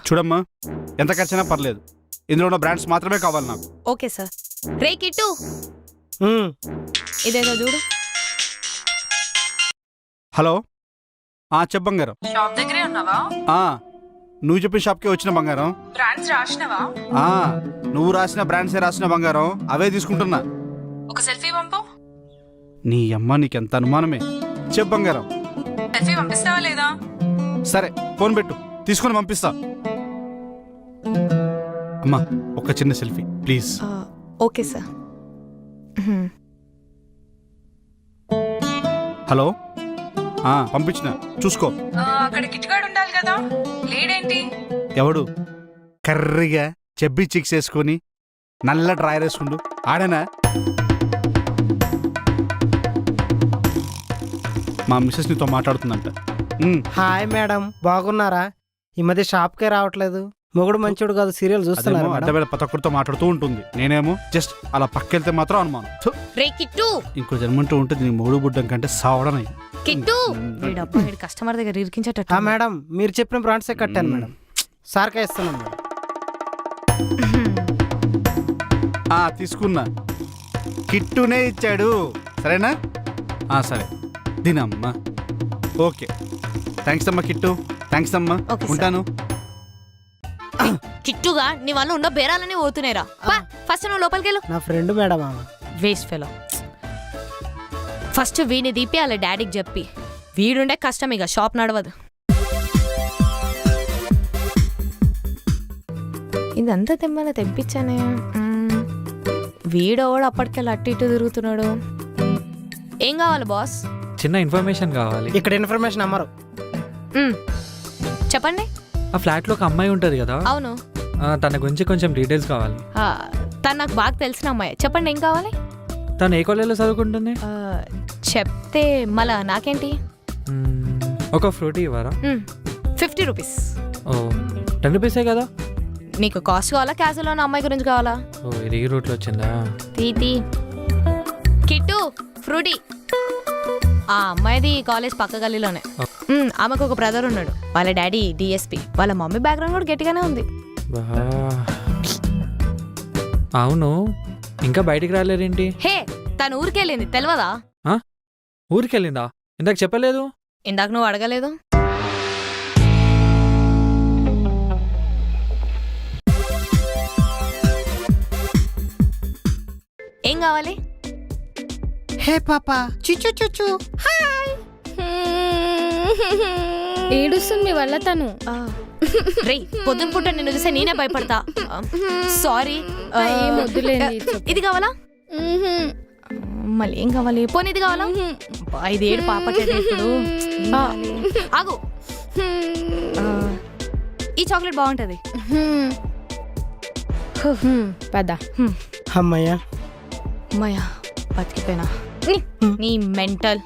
చూడమ్మా, ఎంత ఖర్చైనా పర్లేదు, ఇందులో ఉన్న బ్రాండ్స్ మాత్రమే కావాలి నాకు. Okay sir. రే కిట్టు, ఇదేదో చూడు. హలో, చెప్పు బంగారం. షాప్ దగ్గరే ఉన్నావా? నువ్వు చెప్పిన షాప్కే వచ్చిన బంగారం. బ్రాండ్స్ రాసినవా? నువ్వు రాసిన బ్రాండ్సే రాసిన బంగారం, అవే తీసుకుంటున్నా. ఒక సెల్ఫీ పంపు. నీ అమ్మ నీకెంత అనుమానమే. చెప్పు బంగారం. సెల్ఫీ పంపిస్తావా లేదా? సరే, ఫోన్ పెట్టు, తీసుకొని పంపిస్తా. అమ్మా, ఒక చిన్న selfie please. Okay sir. Hello, పంపించిన, చూసుకో. అక్కడ కిట్గాడు ఉండాలి కదా, లేడేంటి? ఎవడు? కర్రీగా చెబ్బి చిక్స్ వేసుకొని నల్ల డ్రాయర్ వేసుకుండు ఆడనా? మా మిస్సెస్ నీతో మాట్లాడుతుందంట. హాయ్ మేడం, బాగున్నారా? ఈ మధ్య షాప్కే రావట్లేదు. మొగుడు మంచోడు కాదు, సీరియల్ చూస్తున్నారు. అడ్డవేళ ప్రతి ఒక్కరితో మాట్లాడుతూ ఉంటుంది. నేనేమో జస్ట్ అలా పక్కెళ్తే మాత్రం అనుమానం. రే కిట్టు, ఇంకో జన్మంటూ ఉంటుంది నీ మొగుడు బుడ్డం కంటే సావడనై. కిట్టు, వీడు కస్టమర్ దగ్గర ఇరికించేటట్టు. మేడం, మీరు చెప్పిన బ్రాండ్సే కట్టాను మేడం. సార్కే ఇస్తున్నాను మేడం. తీసుకున్నా, కిట్టునే ఇచ్చాడు. సరేనా? సరే, దీనమ్మా. ఓకే, థ్యాంక్స్ అమ్మా కిట్టు, థ్యాంక్స్ అమ్మా. ఉంటాను. కిట్టుగా నీ వల్ల ఉన్న బేరాలన్నీ పోతున్నాయిరా. ఫస్ట్ నువ్వు లోపలికి వెళ్ళు. నా friend madam. Waste fellow. First వీని దీపి అలా డాడీకి చెప్పి, వీడుండే కష్టం, ఇక షాప్ నడవదు. ఇదంతా తెమ్మని తెప్పించానే. వీడోడు అప్పటికెళ్ళి అటు ఇటు తిరుగుతున్నాడు. ఏం కావాలి బాస్? చిన్న ఇన్ఫర్మేషన్ కావాలి. ఇక్కడ ఇన్ఫర్మేషన్ అమ్మరు. చెప్పండి. ఆ ఫ్లాట్ లో ఒక అమ్మాయి ఉంటది కదా? అవును. తన గురించి కొంచెం డీటెయిల్స్ కావాలి. తను నాకు బాగా తెలిసిన అమ్మాయి. చెప్పండి, ఏం కావాలి? తను ఏ కాలేజీలో చదువుకుంటుంది? చెప్తే మళ్ళా నాకేంటి? ఒక ఫ్రూటీ ఇవ్వరా? 50 రూపీస్. ఓ, 10 రూపీసే కదా. నీకు కాస్ట్ కావాలా, క్యాజువల్ ఉన్న అమ్మాయి గురించి కావాలా? ఓ, ఇది ఈ రూట్లో వచ్చిందా? తీతి కిట్టు, ఫ్రూటీ. ఆ అమ్మాయిది కాలేజ్ పక్క గల్లీలోనే. ఆమెకు ఒక బ్రదర్ ఉన్నాడు, వాళ్ళ డాడీ డిఎస్పి, వాళ్ళ మమ్మీ బ్యాక్గ్రౌండ్ కూడా గట్టిగానే ఉంది. అవును, ఇంకా బయటికి రాలేరేంటి? హే, తను ఊరికెళ్ళింది, తెలియదా? ఊరికెళ్ళిందా? ఇందాక చెప్పలేదు. ఇందాక నువ్వు అడగలేదు. ఏం కావాలి? హే పాపా, చిచ్చు చుచ్చు. ఏడుస్తుంది మీ వల్ల తను. రే, పొద్దున పూట నిన్ను చూసే నేనే భయపడతా. సారీ. ఇది కావాలా? మళ్ళీ ఏం కావాలి? పోనీ ఇది కావాలా? 5 ఏడు పాపట్లేదు ఇప్పుడు. ఆగు, ఈ చాక్లెట్ బాగుంటది. పద. అమ్మయ్యా, అమ్మయ్యా, బతికిపోయినా. నీ మెంటల్.